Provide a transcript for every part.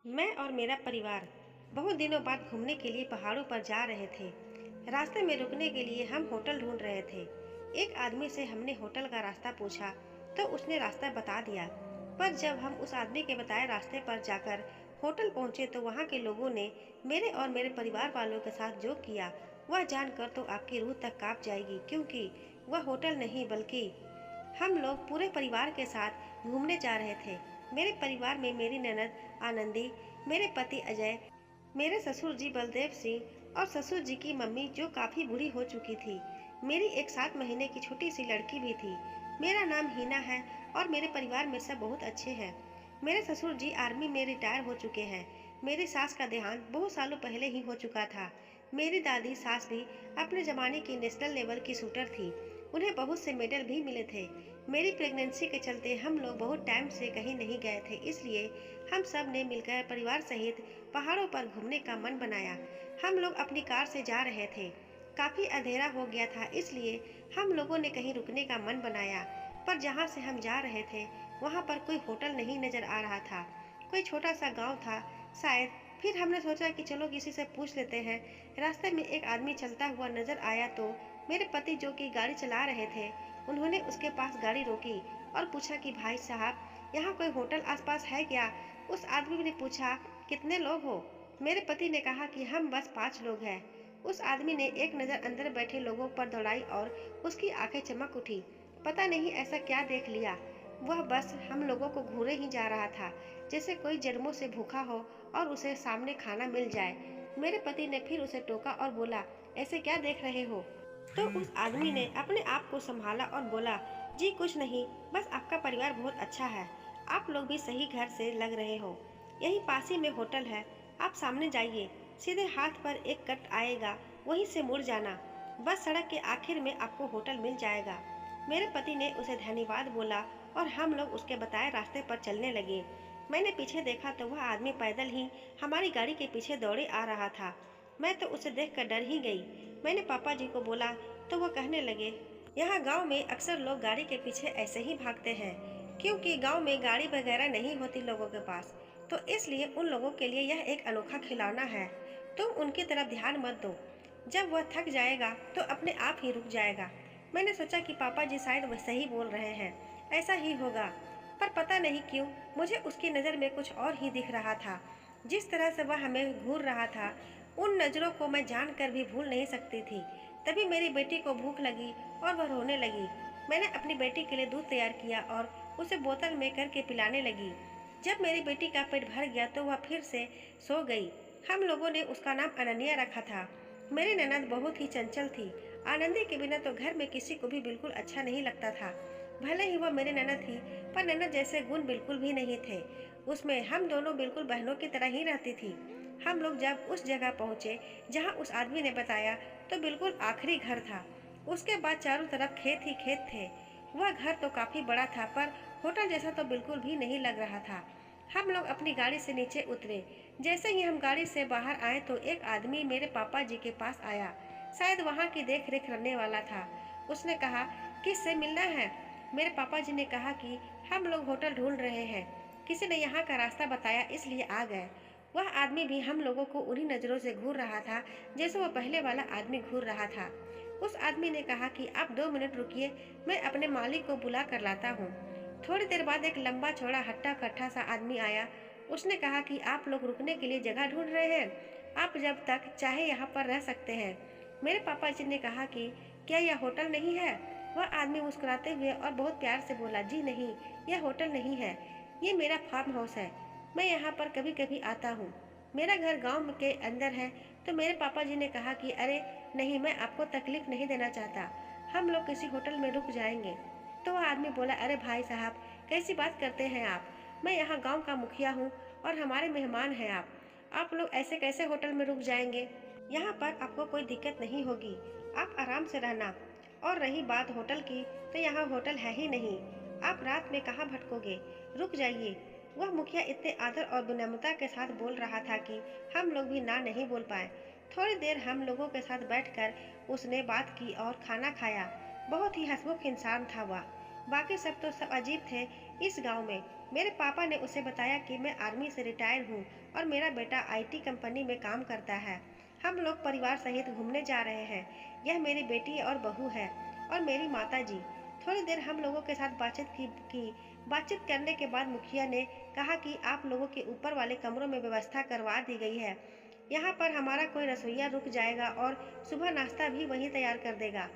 मैं और मेरा परिवार बहुत दिनों बाद घूमने के लिए पहाड़ों पर जा रहे थे। रास्ते में रुकने के लिए हम होटल ढूंढ रहे थे। एक आदमी से हमने होटल का रास्ता पूछा तो उसने रास्ता बता दिया। पर जब हम उस आदमी के बताए रास्ते पर जाकर होटल पहुंचे तो वहां के लोगों ने मेरे और मेरे परिवार वालों के साथ जो किया वह जानकर तो आपकी रूह तक कांप जाएगी, क्योंकि वह होटल नहीं बल्कि हम लोग पूरे परिवार के साथ घूमने जा रहे थे। मेरे परिवार में मेरी ननद आनंदी, मेरे पति अजय, मेरे ससुर जी बलदेव सिंह और ससुर जी की मम्मी जो काफी बूढ़ी हो चुकी थी। मेरी एक 7 महीने की छोटी सी लड़की भी थी। मेरा नाम हीना है और मेरे परिवार में सब बहुत अच्छे हैं। मेरे ससुर जी आर्मी में रिटायर हो चुके हैं। मेरी सास का देहांत बहुत सालों पहले ही हो चुका था। मेरी दादी सास भी अपने जमाने की नेशनल लेवल की शूटर थी। उन्हें बहुत से मेडल भी मिले थे। मेरी प्रेगनेंसी के चलते हम लोग बहुत टाइम से कहीं नहीं गए थे, इसलिए हम सब ने मिलकर परिवार सहित पहाड़ों पर घूमने का मन बनाया। हम लोग अपनी कार से जा रहे थे। काफी अंधेरा हो गया था, इसलिए हम लोगों ने कहीं रुकने का मन बनाया। पर जहाँ से हम जा रहे थे वहाँ पर कोई होटल नहीं नजर आ रहा था। कोई छोटा सा गांव था शायद। फिर हमने सोचा कि चलो किसी से पूछ लेते हैं। रास्ते में एक आदमी चलता हुआ नजर आया तो मेरे पति जो कि गाड़ी चला रहे थे, उन्होंने उसके पास गाड़ी रोकी और पूछा कि भाई साहब, यहाँ कोई होटल आसपास है क्या? उस आदमी ने पूछा, कितने लोग हो? मेरे पति ने कहा कि हम बस 5 लोग हैं। उस आदमी ने एक नज़र अंदर बैठे लोगों पर दौड़ाई और उसकी आंखें चमक उठी। पता नहीं ऐसा क्या देख लिया, वह बस हम लोगों को घूरे ही जा रहा था, जैसे कोई जन्मों से भूखा हो और उसे सामने खाना मिल जाए। मेरे पति ने फिर उसे टोका और बोला, ऐसे क्या देख रहे हो? तो उस आदमी ने अपने आप को संभाला और बोला, जी कुछ नहीं, बस आपका परिवार बहुत अच्छा है। आप लोग भी सही घर से लग रहे हो। यही पास ही में होटल है, आप सामने जाइए, सीधे हाथ पर एक कट आएगा, वहीं से मुड़ जाना। बस सड़क के आखिर में आपको होटल मिल जाएगा। मेरे पति ने उसे धन्यवाद बोला और हम लोग उसके बताए रास्ते पर चलने लगे। मैंने पीछे देखा तो वह आदमी पैदल ही हमारी गाड़ी के पीछे दौड़े आ रहा था। मैं तो उसे देखकर डर ही गई। मैंने पापा जी को बोला तो वह कहने लगे, यहाँ गांव में अक्सर लोग गाड़ी के पीछे ऐसे ही भागते हैं, क्योंकि गांव में गाड़ी वगैरह नहीं होती लोगों के पास, तो इसलिए उन लोगों के लिए यह एक अनोखा खिलौना है। तुम उनकी तरफ ध्यान मत दो, जब वह थक जाएगा तो अपने आप ही रुक जाएगा। मैंने सोचा कि पापा जी शायद वह सही बोल रहे हैं, ऐसा ही होगा। पर पता नहीं क्यों मुझे उसकी नज़र में कुछ और ही दिख रहा था। जिस तरह से वह हमें घूर रहा था, उन नज़रों को मैं जानकर भी भूल नहीं सकती थी। तभी मेरी बेटी को भूख लगी और वह रोने लगी। मैंने अपनी बेटी के लिए दूध तैयार किया और उसे बोतल में करके पिलाने लगी। जब मेरी बेटी का पेट भर गया तो वह फिर से सो गई। हम लोगों ने उसका नाम अनन्या रखा था। मेरी ननद बहुत ही चंचल थी। आनंदी के बिना तो घर में किसी को भी बिल्कुल अच्छा नहीं लगता था। भले ही वह मेरी ननद थी, पर ननद जैसे गुण बिल्कुल भी नहीं थे उसमें। हम दोनों बिल्कुल बहनों की तरह ही रहती थी। हम लोग जब उस जगह पहुंचे जहां उस आदमी ने बताया, तो बिल्कुल आखिरी घर था। उसके बाद चारों तरफ खेत ही खेत थे। वह घर तो काफी बड़ा था, पर होटल जैसा तो बिल्कुल भी नहीं लग रहा था। हम लोग अपनी गाड़ी से नीचे उतरे। जैसे ही हम गाड़ी से बाहर आए तो एक आदमी मेरे पापा जी के पास आया, शायद वहाँ की देख रेख करने वाला था। उसने कहा, किससे मिलना है? मेरे पापा जी ने कहा कि हम लोग होटल ढूंढ रहे हैं, किसी ने यहाँ का रास्ता बताया इसलिए आ गए। वह आदमी भी हम लोगों को उन्हीं नज़रों से घूर रहा था जैसे वह पहले वाला आदमी घूर रहा था। उस आदमी ने कहा कि आप 2 मिनट रुकिए, मैं अपने मालिक को बुला कर लाता हूँ। थोड़ी देर बाद एक लंबा चौड़ा हट्टा कट्ठा सा आदमी आया। उसने कहा कि आप लोग रुकने के लिए जगह ढूंढ रहे हैं, आप जब तक चाहे यहाँ पर रह सकते हैं। मेरे पापा जी ने कहा कि क्या यह होटल नहीं है? वह आदमी मुस्कुराते हुए और बहुत प्यार से बोला, जी नहीं, यह होटल नहीं है, ये मेरा फार्म हाउस है। मैं यहाँ पर कभी कभी आता हूँ। मेरा घर गांव के अंदर है। तो मेरे पापा जी ने कहा कि अरे नहीं, मैं आपको तकलीफ नहीं देना चाहता, हम लोग किसी होटल में रुक जाएंगे। तो वह आदमी बोला, अरे भाई साहब, कैसी बात करते हैं आप? मैं यहाँ गांव का मुखिया हूँ और हमारे मेहमान हैं आप लोग ऐसे कैसे होटल में रुक जाएंगे? यहाँ पर आपको कोई दिक्कत नहीं होगी, आप आराम से रहना। और रही बात होटल की, तो यहाँ होटल है ही नहीं, आप रात में कहाँ भटकोगे, रुक जाइए। वह मुखिया इतने आदर और विनम्रता के साथ बोल रहा था कि हम लोग भी ना नहीं बोल पाए। थोड़ी देर हम लोगों के साथ बैठकर उसने बात की और खाना खाया। बहुत ही हंसमुख इंसान था वह। बाकी सब तो सब अजीब थे इस गांव में। मेरे पापा ने उसे बताया कि मैं आर्मी से रिटायर हूँ और मेरा बेटा आईटी कंपनी में काम करता है। हम लोग परिवार सहित घूमने जा रहे हैं। यह मेरी बेटी और बहू है और मेरी माता जी। थोड़ी देर हम लोगों के साथ बातचीत की। बातचीत करने के बाद मुखिया ने कहा कि आप लोगों के ऊपर वाले कमरों में व्यवस्था करवा दी गई है। यहाँ पर हमारा कोई रसोइया रुक जाएगा और सुबह नाश्ता भी वहीं तैयार कर देगा।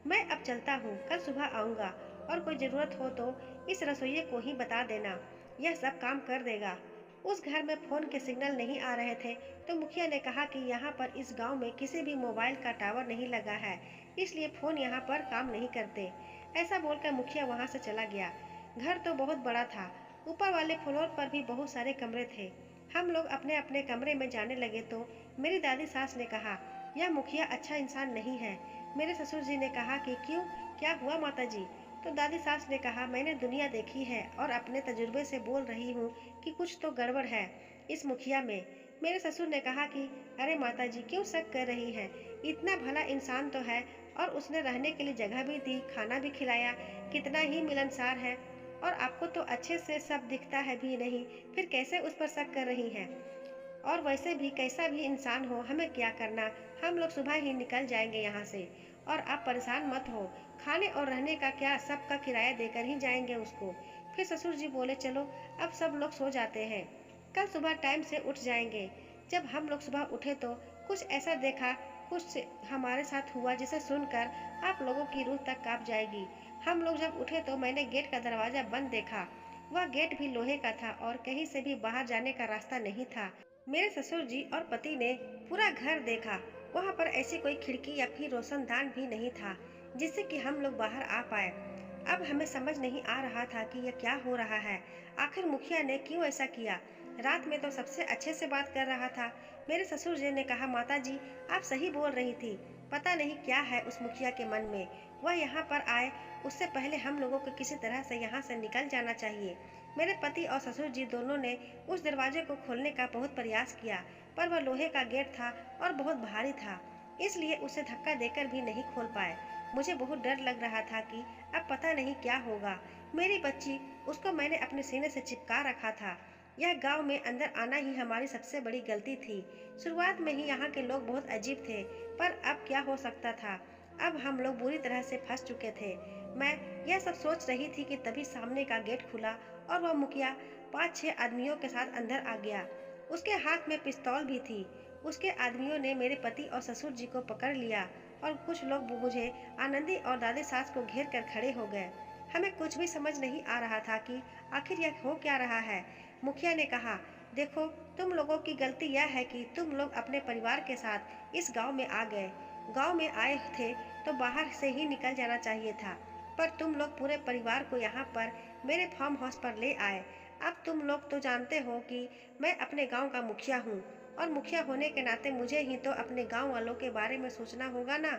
मैं अब चलता हूँ, कल सुबह आऊँगा और कोई ज़रूरत हो तो इस रसोइये को ही बता देना, यह सब काम कर देगा। उस घर में फ़ोन के सिग्नल नहीं आ रहे थे तो मुखिया ने कहा कि यहाँ पर इस गांव में किसी भी मोबाइल का टावर नहीं लगा है, इसलिए फ़ोन यहाँ पर काम नहीं करते। ऐसा बोलकर मुखिया वहाँ से चला गया। घर तो बहुत बड़ा था, ऊपर वाले फ्लोर पर भी बहुत सारे कमरे थे। हम लोग अपने अपने कमरे में जाने लगे तो मेरी दादी सास ने कहा, यह मुखिया अच्छा इंसान नहीं है। मेरे ससुर जी ने कहा कि क्यों, क्या हुआ माता जी? तो दादी सास ने कहा, मैंने दुनिया देखी है और अपने तजुर्बे से बोल रही हूँ कि कुछ तो गड़बड़ है इस मुखिया में। मेरे ससुर ने कहा कि अरे माता जी क्यों शक कर रही हैं? इतना भला इंसान तो है और उसने रहने के लिए जगह भी दी, खाना भी खिलाया, कितना ही मिलनसार है। और आपको तो अच्छे से सब दिखता है भी नहीं, फिर कैसे उस पर शक कर रही हैं? और वैसे भी कैसा भी इंसान हो, हमें क्या करना, हम लोग सुबह ही निकल जाएंगे यहाँ से। और आप परेशान मत हो, खाने और रहने का क्या, सबका किराया देकर ही जाएंगे उसको। फिर ससुर जी बोले, चलो अब सब लोग सो जाते हैं, कल सुबह टाइम से उठ जाएंगे। जब हम लोग सुबह उठे तो कुछ ऐसा देखा, कुछ हमारे साथ हुआ जिसे सुनकर आप लोगों की रूह तक कांप जाएगी। हम लोग जब उठे तो मैंने गेट का दरवाजा बंद देखा। वह गेट भी लोहे का था और कहीं से भी बाहर जाने का रास्ता नहीं था। मेरे ससुर जी और पति ने पूरा घर देखा। वहाँ पर ऐसी कोई खिड़की या फिर रोशनदान भी नहीं था जिससे कि हम लोग बाहर आ पाए। अब हमें समझ नहीं आ रहा था कि यह क्या हो रहा है। आखिर मुखिया ने क्यों ऐसा किया? रात में तो सबसे अच्छे से बात कर रहा था। मेरे ससुर जी ने कहा, माता जी आप सही बोल रही थी, पता नहीं क्या है उस मुखिया के मन में। वह यहाँ पर आए उससे पहले हम लोगों को किसी तरह से यहाँ से निकल जाना चाहिए। मेरे पति और ससुर जी दोनों ने उस दरवाजे को खोलने का बहुत प्रयास किया, पर वह लोहे का गेट था और बहुत भारी था, इसलिए उसे धक्का देकर भी नहीं खोल पाए। मुझे बहुत डर लग रहा था कि अब पता नहीं क्या होगा। मेरी बच्ची, उसको मैंने अपने सीने से चिपका रखा था। यह गांव में अंदर आना ही हमारी सबसे बड़ी गलती थी। शुरुआत में ही यहाँ के लोग बहुत अजीब थे, पर अब क्या हो सकता था। अब हम लोग बुरी तरह से फंस चुके थे। मैं यह सब सोच रही थी कि तभी सामने का गेट खुला और वह मुखिया 5-6 आदमियों के साथ अंदर आ गया। उसके हाथ में पिस्तौल भी थी। उसके आदमियों ने मेरे पति और ससुर जी को पकड़ लिया और कुछ लोग मुझे, आनंदी और दादी सास को घेर कर खड़े हो गए। हमें कुछ भी समझ नहीं आ रहा था कि आखिर यह हो क्या रहा है। मुखिया ने कहा, देखो तुम लोगों की गलती यह है कि तुम लोग अपने परिवार के साथ इस गांव में आ गए। गांव में आए थे तो बाहर से ही निकल जाना चाहिए था, पर तुम लोग पूरे परिवार को यहाँ पर मेरे फार्म हाउस पर ले आए। अब तुम लोग तो जानते हो कि मैं अपने गांव का मुखिया हूँ और मुखिया होने के नाते मुझे ही तो अपने गांव वालों के बारे में सोचना होगा ना।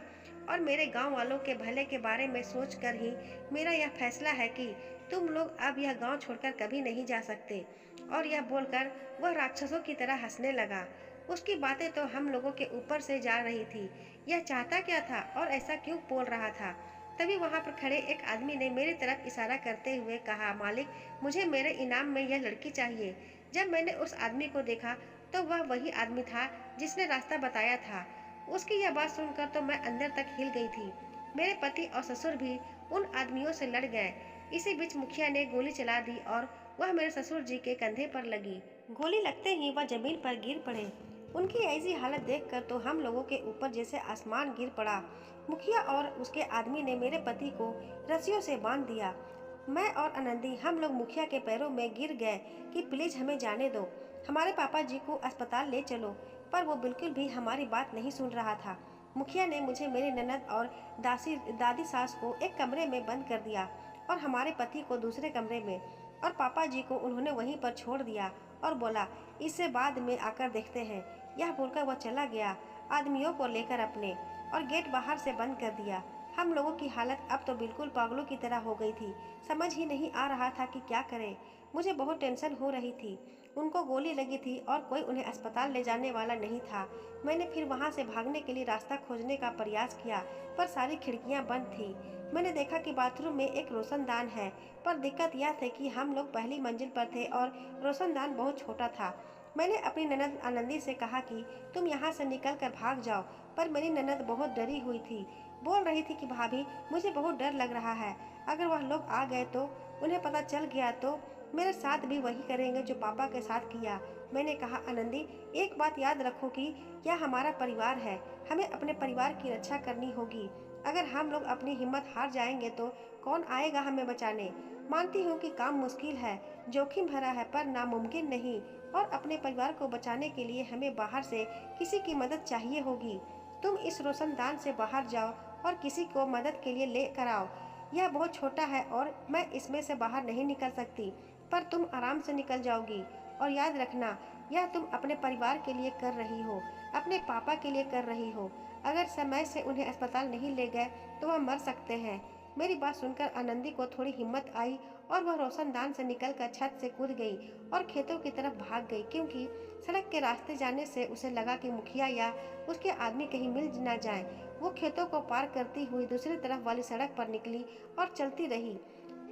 और मेरे गांव वालों के भले के बारे में सोचकर ही मेरा यह फैसला है कि तुम लोग अब यह गांव छोड़कर कभी नहीं जा सकते। और यह बोलकर वह राक्षसों की तरह हंसने लगा। उसकी बातें तो हम लोगों के ऊपर से जा रही थी। यह चाहता क्या था और ऐसा क्यों बोल रहा था? तभी वहां पर खड़े एक आदमी ने मेरी तरफ इशारा करते हुए कहा, मालिक मुझे मेरे इनाम में यह लड़की चाहिए। जब मैंने उस आदमी को देखा तो वह वही आदमी था जिसने रास्ता बताया था। उसकी यह बात सुनकर तो मैं अंदर तक हिल गई थी। मेरे पति और ससुर भी उन आदमियों से लड़ गए। इसी बीच मुखिया ने गोली चला दी और वह मेरे ससुर जी के कंधे पर लगी। गोली लगते ही वह जमीन पर गिर पड़े। उनकी ऐसी हालत देखकर तो हम लोगों के ऊपर जैसे आसमान गिर पड़ा। मुखिया और उसके आदमी ने मेरे पति को रस्सियों से बांध दिया। मैं और आनंदी हम लोग मुखिया के पैरों में गिर गए कि प्लीज हमें जाने दो, हमारे पापा जी को अस्पताल ले चलो, पर वो बिल्कुल भी हमारी बात नहीं सुन रहा था। मुखिया ने मुझे, मेरी ननद और दादी सास को एक कमरे में बंद कर दिया और हमारे पति को दूसरे कमरे में, और पापा जी को उन्होंने वहीं पर छोड़ दिया और बोला, इससे बाद में आकर देखते हैं। यह बोलकर वह चला गया आदमियों को लेकर अपने, और गेट बाहर से बंद कर दिया। हम लोगों की हालत अब तो बिल्कुल पागलों की तरह हो गई थी। समझ ही नहीं आ रहा था कि क्या करें। मुझे बहुत टेंशन हो रही थी। उनको गोली लगी थी और कोई उन्हें अस्पताल ले जाने वाला नहीं था। मैंने फिर वहां से भागने के लिए रास्ता खोजने का प्रयास किया, पर सारी खिड़कियां बंद थी। मैंने देखा कि बाथरूम में एक रोशनदान है, पर दिक्कत यह थी कि हम लोग पहली मंजिल पर थे और रोशनदान बहुत छोटा था। मैंने अपनी ननद आनंदी से कहा कि तुम यहाँ से निकल कर भाग जाओ, पर मेरी ननद बहुत डरी हुई थी। बोल रही थी कि भाभी, मुझे बहुत डर लग रहा है, अगर वह लोग आ गए तो, उन्हें पता चल गया तो मेरे साथ भी वही करेंगे जो पापा के साथ किया। मैंने कहा, आनंदी, एक बात याद रखो कि यह हमारा परिवार है, हमें अपने परिवार की रक्षा करनी होगी। अगर हम लोग अपनी हिम्मत हार जाएंगे तो कौन आएगा हमें बचाने। मानती हूँ कि काम मुश्किल है, जोखिम भरा है, पर नामुमकिन नहीं। और अपने परिवार को बचाने के लिए हमें बाहर से किसी की मदद चाहिए होगी। तुम इस रोशनदान से बाहर जाओ और किसी को मदद के लिए ले कर आओ। यह बहुत छोटा है और मैं इसमें से बाहर नहीं निकल सकती, पर तुम आराम से निकल जाओगी। और याद रखना, यह तुम अपने परिवार के लिए कर रही हो, अपने पापा के लिए कर रही हो। अगर समय से उन्हें अस्पताल नहीं ले गए तो वह मर सकते हैं। मेरी बात सुनकर आनंदी को थोड़ी हिम्मत आई और वह रोशनदान से निकलकर छत से कूद गई और खेतों की तरफ भाग गई, क्योंकि सड़क के रास्ते जाने से उसे लगा कि मुखिया या उसके आदमी कहीं मिल न जाए। वो खेतों को पार करती हुई दूसरी तरफ वाली सड़क पर निकली और चलती रही,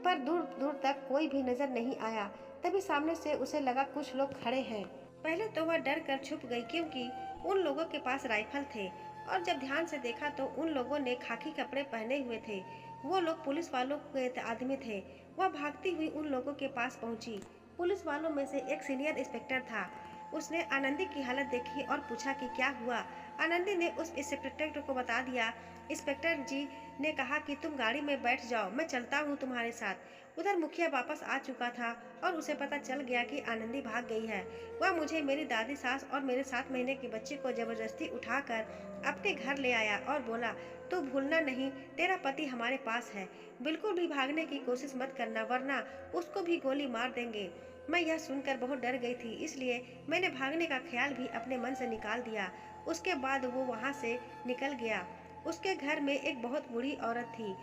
पर दूर दूर तक कोई भी नजर नहीं आया। तभी सामने से उसे लगा कुछ लोग खड़े हैं। पहले तो वह डर कर छुप गई, क्योंकि उन लोगों के पास राइफल थे, और जब ध्यान से देखा तो उन लोगों ने खाकी कपड़े पहने हुए थे। वो लोग पुलिस वालों के आदमी थे। वह भागती हुई उन लोगों के पास पहुंची। पुलिस वालों में से एक सीनियर इंस्पेक्टर था। उसने आनंदी की हालत देखी और पूछा कि क्या हुआ। आनंदी ने उस इंस्पेक्टर को बता दिया। इंस्पेक्टर जी ने कहा कि तुम गाड़ी में बैठ जाओ, मैं चलता हूँ तुम्हारे साथ। उधर मुखिया वापस आ चुका था और उसे पता चल गया कि आनंदी भाग गई है। वह मुझे, मेरी दादी सास और मेरे 7 महीने के बच्चे को जबरदस्ती उठाकर अपने घर ले आया और बोला, तू भूलना नहीं, तेरा पति हमारे पास है, बिल्कुल भी भागने की कोशिश मत करना, वरना उसको भी गोली मार देंगे। मैं यह सुनकर बहुत डर गई थी, इसलिए मैंने भागने का ख्याल भी अपने मन से निकाल दिया। उसके बाद वो वहाँ से निकल गया। उसके घर में एक बहुत बूढ़ी औरत थी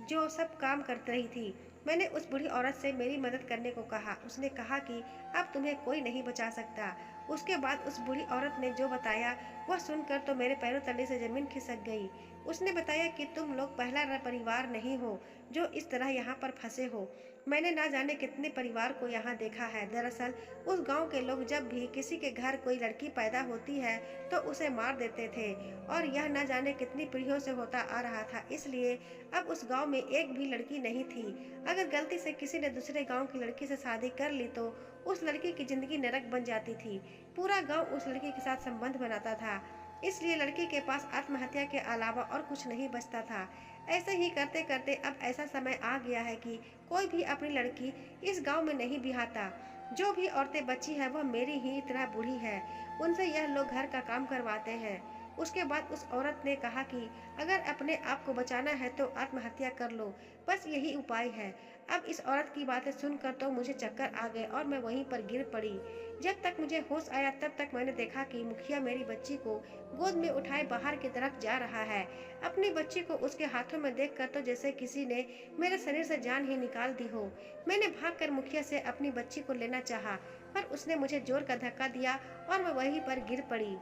जो सब काम करती रही थी। मैंने उस बूढ़ी औरत से मेरी मदद करने को कहा। उसने कहा कि अब तुम्हें कोई नहीं बचा सकता। उसके बाद उस बूढ़ी औरत ने जो बताया वह सुनकर तो मेरे पैरों तले से जमीन खिसक गई। उसने बताया कि तुम लोग पहला परिवार नहीं हो जो इस तरह यहाँ पर फंसे हो। मैंने ना जाने कितने परिवार को यहाँ देखा है। दरअसल उस गांव के लोग जब भी किसी के घर कोई लड़की पैदा होती है तो उसे मार देते थे, और यह ना जाने कितनी पीढ़ियों से होता आ रहा था। इसलिए अब उस गांव में एक भी लड़की नहीं थी। अगर गलती से किसी ने दूसरे गांव की लड़की से शादी कर ली तो उस लड़की की जिंदगी नरक बन जाती थी। पूरा गांव उस लड़की के साथ संबंध बनाता था, इसलिए लड़की के पास आत्महत्या के अलावा और कुछ नहीं बचता था। ऐसे ही करते करते अब ऐसा समय आ गया है कि कोई भी अपनी लड़की इस गांव में नहीं बिहाता। जो भी औरतें बची है वह मेरी ही तरह बूढ़ी है, उनसे यह लोग घर का काम करवाते हैं। उसके बाद उस औरत ने कहा कि अगर अपने आप को बचाना है तो आत्महत्या कर लो, बस यही उपाय है। अब इस औरत की बातें सुनकर तो मुझे चक्कर आ गए और मैं वहीं पर गिर पड़ी। जब तक मुझे होश आया तब तक मैंने देखा कि मुखिया मेरी बच्ची को गोद में उठाए बाहर की तरफ जा रहा है। अपनी बच्ची को उसके हाथों में देखकर तो जैसे किसी ने मेरे शरीर से जान ही निकाल दी हो। मैंने भागकर मुखिया से अपनी बच्ची को लेना चाहा, पर उसने मुझे जोर का धक्का दिया और मैं वहीं पर गिर पड़ी।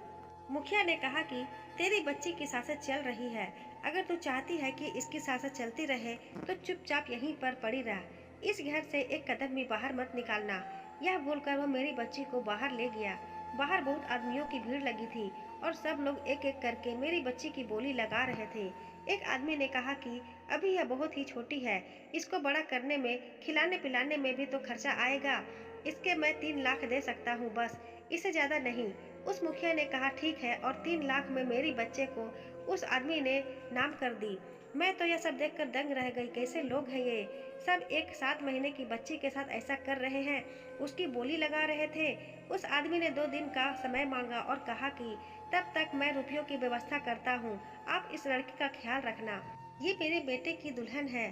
मुखिया ने कहा कि तेरी बच्ची की सांसें चल रही है, अगर तू चाहती है कि इसकी सांसें चलती रहे तो चुपचाप यहीं पर पड़ी रह, इस घर से एक कदम भी बाहर मत निकालना। यह बोलकर वह मेरी बच्ची को बाहर ले गया। बाहर बहुत आदमियों की भीड़ लगी थी और सब लोग एक एक करके मेरी बच्ची की बोली लगा रहे थे। एक आदमी ने कहा कि अभी यह बहुत ही छोटी है, इसको बड़ा करने में, खिलाने पिलाने में भी तो खर्चा आएगा, इसके मैं 3 लाख दे सकता हूँ, बस, इससे ज्यादा नहीं। उस मुखिया ने कहा ठीक है, और 3 लाख में मेरी बच्चे को उस आदमी ने नाम कर दी। मैं तो यह सब देखकर दंग रह गई, कैसे लोग हैं ये सब, एक 7 महीने की बच्ची के साथ ऐसा कर रहे हैं, उसकी बोली लगा रहे थे। उस आदमी ने 2 दिन का समय मांगा और कहा कि तब तक मैं रुपयों की व्यवस्था करता हूँ, आप इस लड़की का ख्याल रखना, ये मेरे बेटे की दुल्हन है।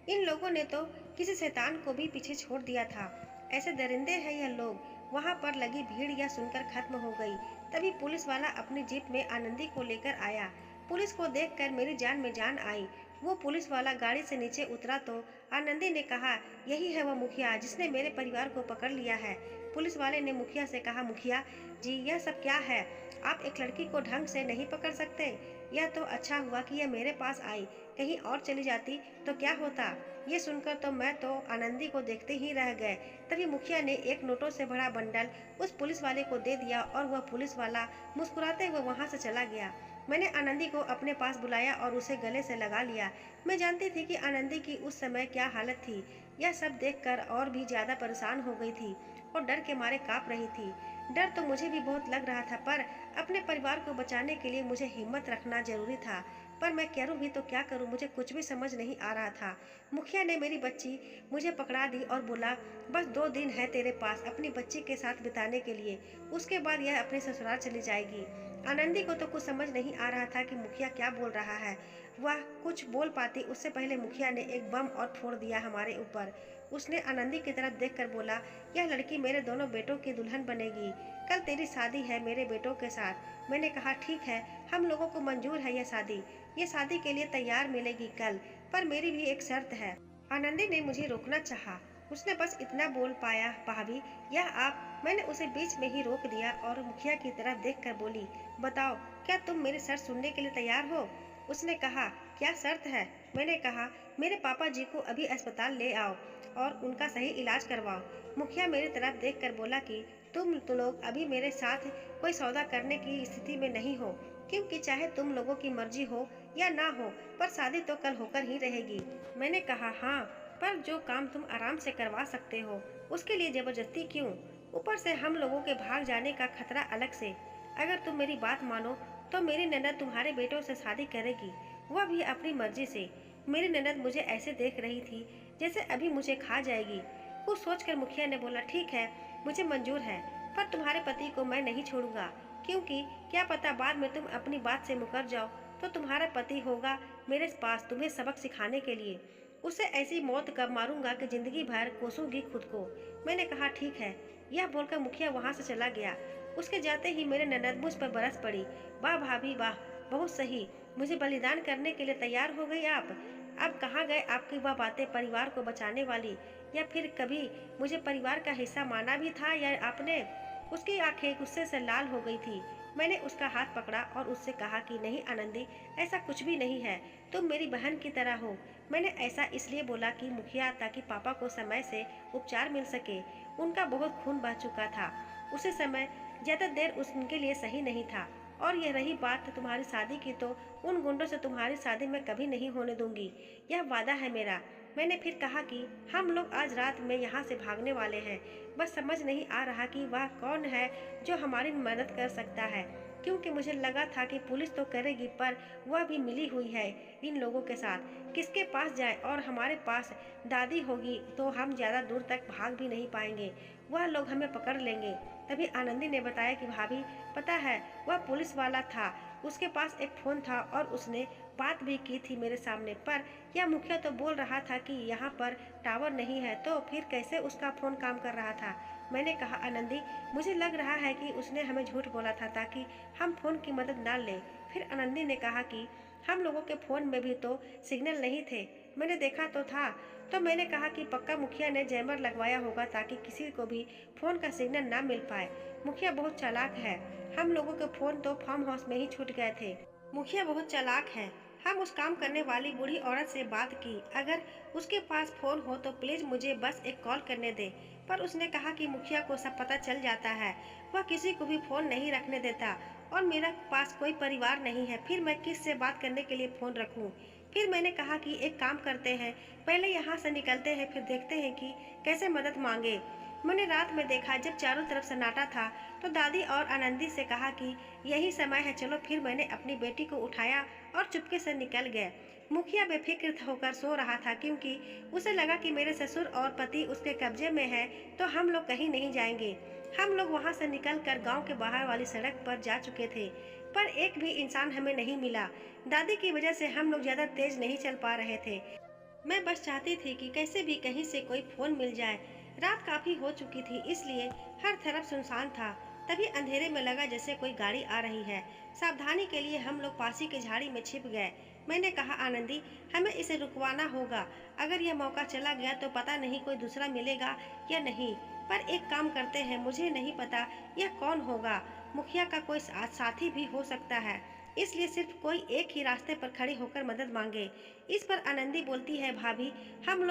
इन लोगों ने तो किसी शैतान को भी पीछे छोड़ दिया था। ऐसे दरिंदे हैं यह लोग। वहाँ पर लगी भीड़ यह सुनकर खत्म हो गई। तभी पुलिस वाला अपनी जीप में आनंदी को लेकर आया। पुलिस को देखकर मेरी जान में जान आई। वो पुलिस वाला गाड़ी से नीचे उतरा तो आनंदी ने कहा, यही है वह मुखिया जिसने मेरे परिवार को पकड़ लिया है। पुलिस वाले ने मुखिया से कहा, मुखिया जी, यह सब क्या है, आप एक लड़की को ढंग से नहीं पकड़ सकते। यह तो अच्छा हुआ कि यह मेरे पास आई, कहीं और चली जाती तो क्या होता। ये सुनकर तो मैं तो आनंदी को देखते ही रह गए। तभी मुखिया ने एक नोटों से भरा बंडल उस पुलिस वाले को दे दिया और वह पुलिस वाला मुस्कुराते हुए वहां से चला गया। मैंने आनंदी को अपने पास बुलाया और उसे गले से लगा लिया। मैं जानती थी कि आनंदी की उस समय क्या हालत थी। यह सब देखकर और भी ज्यादा परेशान हो गई थी और डर के मारे कांप रही थी। डर तो मुझे भी बहुत लग रहा था, पर अपने परिवार को बचाने के लिए मुझे हिम्मत रखना जरूरी था। पर मैं करूँ भी तो क्या करूँ, मुझे कुछ भी समझ नहीं आ रहा था। मुखिया ने मेरी बच्ची मुझे पकड़ा दी और बोला, बस 2 दिन है तेरे पास अपनी बच्ची के साथ बिताने के लिए, उसके बाद यह अपने ससुराल चली जाएगी। आनंदी को तो कुछ समझ नहीं आ रहा था कि मुखिया क्या बोल रहा है। वह कुछ बोल पाती उससे पहले मुखिया ने एक बम और फोड़ दिया हमारे ऊपर। उसने आनंदी की तरफ देखकर बोला, यह लड़की मेरे दोनों बेटों की दुल्हन बनेगी। कल तेरी शादी है मेरे बेटों के साथ। मैंने कहा ठीक है, हम लोगों को मंजूर है यह शादी। ये शादी के लिए तैयार मिलेगी कल, पर मेरी भी एक शर्त है। आनंदी ने मुझे रोकना चाहा। उसने बस इतना बोल पाया, भाभी यह आप। मैंने उसे बीच में ही रोक दिया और मुखिया की तरफ देखकर बोली, बताओ क्या तुम मेरी शर्त सुनने के लिए तैयार हो। उसने कहा, क्या शर्त है। मैंने कहा, मेरे पापा जी को अभी अस्पताल ले आओ और उनका सही इलाज करवाओ। मुखिया मेरी तरफ देखकर बोला कि तुम तो लोग अभी मेरे साथ कोई सौदा करने की स्थिति में नहीं हो, क्योंकि चाहे तुम लोगों की मर्जी हो या ना हो, पर शादी तो कल होकर ही रहेगी। मैंने कहा, हाँ, पर जो काम तुम आराम से करवा सकते हो उसके लिए जबरदस्ती क्यों। ऊपर से हम लोगों के भाग जाने का खतरा अलग से। अगर तुम मेरी बात मानो तो मेरी ननद तुम्हारे बेटों से शादी करेगी, वह भी अपनी मर्जी से। मेरी ननद मुझे ऐसे देख रही थी जैसे अभी मुझे खा जाएगी। कुछ सोचकर मुखिया ने बोला, ठीक है, मुझे मंजूर है, पर तुम्हारे पति को मैं नहीं छोड़ूंगा, क्योंकि क्या पता बाद में तुम अपनी बात से मुकर जाओ तो तुम्हारा पति होगा मेरे पास तुम्हें सबक सिखाने के लिए। उसे ऐसी मौत कब मारूंगा कि जिंदगी भर कोसूंगी खुद को। मैंने कहा ठीक है। यह बोलकर मुखिया वहां से चला गया। उसके जाते ही मेरे ननद मुझ पर बरस पड़ी, वाह भाभी वाह, बहुत सही, मुझे बलिदान करने के लिए तैयार हो गई आप। अब कहाँ गए आपकी वह बातें परिवार को बचाने वाली, या फिर कभी मुझे परिवार का हिस्सा माना भी था या आपने। उसकी आंखें गुस्से से लाल हो गई थी। मैंने उसका हाथ पकड़ा और उससे कहा कि नहीं आनंदी, ऐसा कुछ भी नहीं है, तुम मेरी बहन की तरह हो। मैंने ऐसा इसलिए बोला कि मुखिया, ताकि पापा को समय से उपचार मिल सके। उनका बहुत खून बह चुका था। उसी समय ज्यादा देर उनके लिए सही नहीं था। और यह रही बात तुम्हारी शादी की, तो उन गुंडों से तुम्हारी शादी मैं कभी नहीं होने दूंगी, यह वादा है मेरा। मैंने फिर कहा कि हम लोग आज रात में यहाँ से भागने वाले हैं, बस समझ नहीं आ रहा कि वह कौन है जो हमारी मदद कर सकता है, क्योंकि मुझे लगा था कि पुलिस तो करेगी, पर वह भी मिली हुई है इन लोगों के साथ। किसके पास जाए, और हमारे पास दादी होगी तो हम ज़्यादा दूर तक भाग भी नहीं पाएंगे, वह लोग हमें पकड़ लेंगे। तभी आनंदी ने बताया कि भाभी पता है, वह पुलिस वाला था, उसके पास एक फ़ोन था और उसने बात भी की थी मेरे सामने, पर यह मुखिया तो बोल रहा था कि यहाँ पर टावर नहीं है, तो फिर कैसे उसका फ़ोन काम कर रहा था। मैंने कहा, आनंदी मुझे लग रहा है कि उसने हमें झूठ बोला था ताकि हम फ़ोन की मदद ना लें। फिर आनंदी ने कहा कि हम लोगों के फ़ोन में भी तो सिग्नल नहीं थे, मैंने देखा तो था। तो मैंने कहा कि पक्का मुखिया ने जैमर लगवाया होगा ताकि किसी को भी फ़ोन का सिग्नल ना मिल पाए। मुखिया बहुत चालाक है, हम लोगों के फ़ोन तो फार्म हाउस में ही छूट गए थे। मुखिया बहुत चालाक है। हम उस काम करने वाली बूढ़ी औरत से बात की, अगर उसके पास फ़ोन हो तो प्लीज़ मुझे बस एक कॉल करने दे, पर उसने कहा कि मुखिया को सब पता चल जाता है, वह किसी को भी फ़ोन नहीं रखने देता, और मेरा पास कोई परिवार नहीं है, फिर मैं किस से बात करने के लिए फ़ोन रखूं। फिर मैंने कहा कि एक काम करते हैं, पहले यहाँ से निकलते हैं, फिर देखते हैं कि कैसे मदद मांगे। मैंने रात में देखा, जब चारों तरफ सन्नाटा था तो दादी और आनंदी से कहा कि यही समय है, चलो। फिर मैंने अपनी बेटी को उठाया और चुपके से निकल गए। मुखिया बेफिक्र होकर सो रहा था, क्योंकि उसे लगा कि मेरे ससुर और पति उसके कब्जे में है, तो हम लोग कहीं नहीं जाएंगे। हम लोग वहां से निकलकर गांव के बाहर वाली सड़क पर जा चुके थे, पर एक भी इंसान हमें नहीं मिला। दादी की वजह से हम लोग ज्यादा तेज नहीं चल पा रहे थे। मैं बस चाहती थी कि कैसे भी कहीं से कोई फोन मिल जाए। रात काफी हो चुकी थी, इसलिए हर तरफ सुनसान था। तभी अंधेरे में लगा जैसे कोई गाड़ी आ रही है। सावधानी के लिए हम लोग पासी की झाड़ी में छिप गए। मैंने कहा, आनंदी हमें इसे रुकवाना होगा, अगर यह मौका चला गया तो पता नहीं कोई दूसरा मिलेगा या नहीं। पर एक काम करते हैं, मुझे नहीं पता यह कौन होगा, मुखिया का कोई साथी भी हो सकता है। इसलिए सिर्फ कोई एक ही रास्ते पर खड़ी होकर मदद मांगे। इस पर आनंदी बोलती है, भाभी आप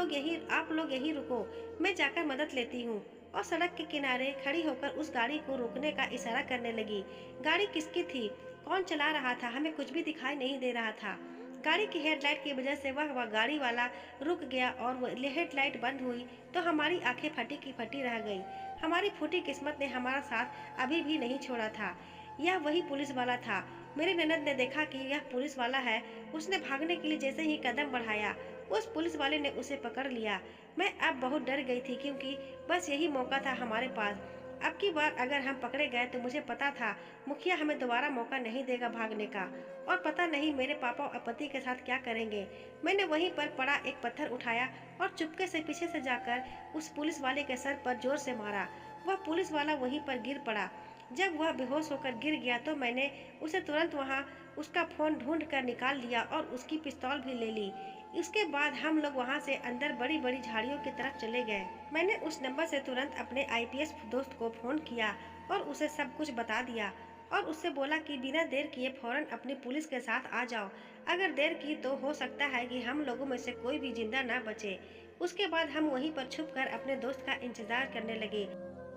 लोग यही रुको, मैं जाकर मदद लेती हूँ। और सड़क के किनारे खड़ी होकर उस गाड़ी को रोकने का इशारा करने लगी। गाड़ी किसकी थी, कौन चला रहा था, हमें कुछ भी दिखाई नहीं दे रहा था। गाड़ी की हेडलाइट की वजह से वह गाड़ी वाला रुक गया और वह हेडलाइट बंद हुई तो हमारी आंखें फटी की फटी रह गई। हमारी फूटी किस्मत ने हमारा साथ अभी भी नहीं छोड़ा था। यह वही पुलिस वाला था। मेरी ननद ने देखा कि यह पुलिस वाला है। उसने भागने के लिए जैसे ही कदम बढ़ाया, उस पुलिस वाले ने उसे पकड़ लिया। मैं अब बहुत डर गई थी क्योंकि बस यही मौका था हमारे पास। अब की बार अगर हम पकड़े गए तो मुझे पता था मुखिया हमें दोबारा मौका नहीं देगा भागने का, और पता नहीं मेरे पापा और पति के साथ क्या करेंगे। मैंने वहीं पर पड़ा एक पत्थर उठाया और चुपके से पीछे से जाकर उस पुलिस वाले के सर पर जोर से मारा। वह पुलिस वाला वहीं पर गिर पड़ा। जब वह बेहोश होकर गिर गया तो मैंने उसे तुरंत वहाँ उसका फोन ढूंढ कर निकाल लिया और उसकी पिस्तौल भी ले ली। इसके बाद हम लोग वहाँ से अंदर बड़ी बड़ी झाड़ियों की तरफ चले गए। मैंने उस नंबर से तुरंत अपने आईपीएस दोस्त को फोन किया और उसे सब कुछ बता दिया और उससे बोला कि बिना देर किए फौरन अपनी पुलिस के साथ आ जाओ। अगर देर की तो हो सकता है कि हम लोगों में से कोई भी जिंदा ना बचे। उसके बाद हम वहीं पर छुपकर अपने दोस्त का इंतजार करने लगे।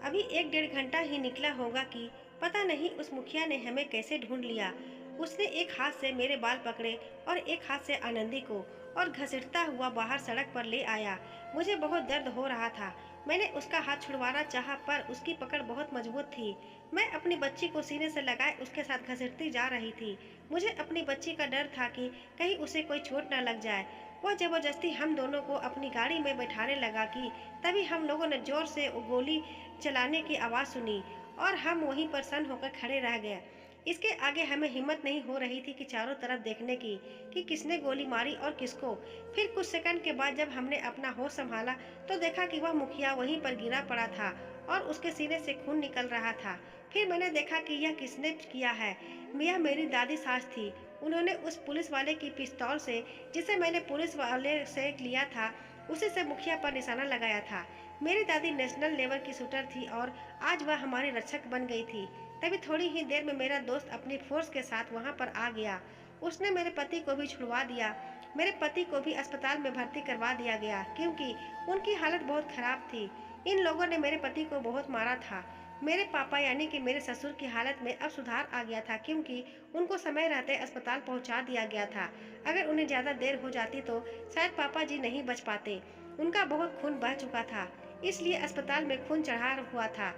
अभी 1-1.5 घंटा ही निकला होगा कि पता नहीं उस मुखिया ने हमें कैसे ढूंढ लिया। उसने एक हाथ से मेरे बाल पकड़े और एक हाथ से आनंदी को और घसीटता हुआ बाहर सड़क पर ले आया। मुझे बहुत दर्द हो रहा था। मैंने उसका हाथ छुड़वाना चाहा पर उसकी पकड़ बहुत मजबूत थी। मैं अपनी बच्ची को सीने से लगाए उसके साथ घसीटती जा रही थी। मुझे अपनी बच्ची का डर था कि कहीं उसे कोई चोट न लग जाए। वह जबरदस्ती हम दोनों को अपनी गाड़ी में बैठाने लगा कि तभी हम लोगों ने जोर से गोली चलाने की आवाज़ सुनी और हम वहीं पर सन्न होकर खड़े रह गए। इसके आगे हमें हिम्मत नहीं हो रही थी कि चारों तरफ देखने की कि किसने गोली मारी और किसको। फिर कुछ सेकंड के बाद जब हमने अपना होश संभाला तो देखा कि वह मुखिया वहीं पर गिरा पड़ा था और उसके सीने से खून निकल रहा था। फिर मैंने देखा कि यह किसने किया है। यह मेरी दादी सास थी। उन्होंने उस पुलिस वाले की पिस्तौल से, जिसे मैंने पुलिस वाले से लिया था, उसी से मुखिया पर निशाना लगाया था। मेरी दादी नेशनल लेवल की शूटर थी और आज वह हमारी रक्षक बन गई थी। तभी थोड़ी ही देर में मेरा दोस्त अपनी फोर्स के साथ वहां पर आ गया। उसने मेरे पति को भी छुड़वा दिया। मेरे पति को भी अस्पताल में भर्ती करवा दिया गया क्योंकि उनकी हालत बहुत खराब थी। इन लोगों ने मेरे पति को बहुत मारा था। मेरे पापा यानी कि मेरे ससुर की हालत में अब सुधार आ गया था क्योंकि उनको समय रहते अस्पताल पहुंचा दिया गया था। अगर उन्हें ज़्यादा देर हो जाती तो शायद पापा जी नहीं बच पाते। उनका बहुत खून बह चुका था, इसलिए अस्पताल में खून चढ़ा हुआ था।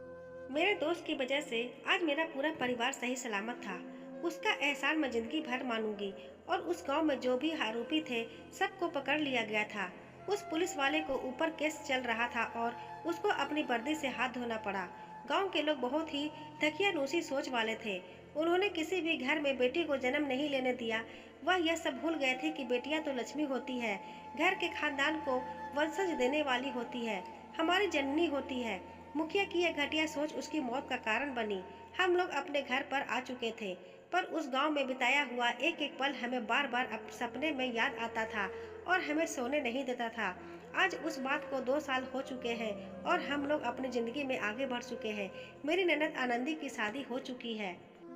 मेरे दोस्त की वजह से आज मेरा पूरा परिवार सही सलामत था। उसका एहसान मैं जिंदगी भर मानूंगी। और उस गांव में जो भी आरोपी थे सबको पकड़ लिया गया था। उस पुलिस वाले को ऊपर केस चल रहा था और उसको अपनी वर्दी से हाथ धोना पड़ा। गांव के लोग बहुत ही दकियानूसी सोच वाले थे। उन्होंने किसी भी घर में बेटी को जन्म नहीं लेने दिया। वह यह सब भूल गए थे कि बेटियां तो लक्ष्मी होती है, घर के खानदान को वंशज देने वाली होती है, हमारी जननी होती है। मुखिया की यह घटिया सोच उसकी मौत का कारण बनी। हम लोग अपने घर पर आ चुके थे पर उस गांव में बिताया हुआ एक एक पल हमें बार बार सपने में याद आता था और हमें सोने नहीं देता था। आज उस बात को 2 साल हो चुके हैं और हम लोग अपनी जिंदगी में आगे बढ़ चुके हैं। मेरी ननद आनंदी की शादी हो चुकी है।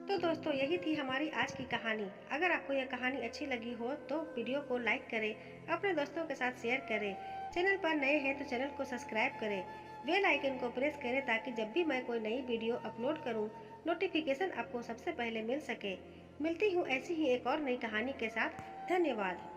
तो दोस्तों यही थी हमारी आज की कहानी। अगर आपको यह कहानी अच्छी लगी हो तो वीडियो को लाइक करें, अपने दोस्तों के साथ शेयर करें। चैनल पर नए हैं तो चैनल को सब्सक्राइब करें, बेल आइकन को प्रेस करें ताकि जब भी मैं कोई नई वीडियो अपलोड करूं नोटिफिकेशन आपको सबसे पहले मिल सके। मिलती हूँ ऐसी ही एक और नई कहानी के साथ। धन्यवाद।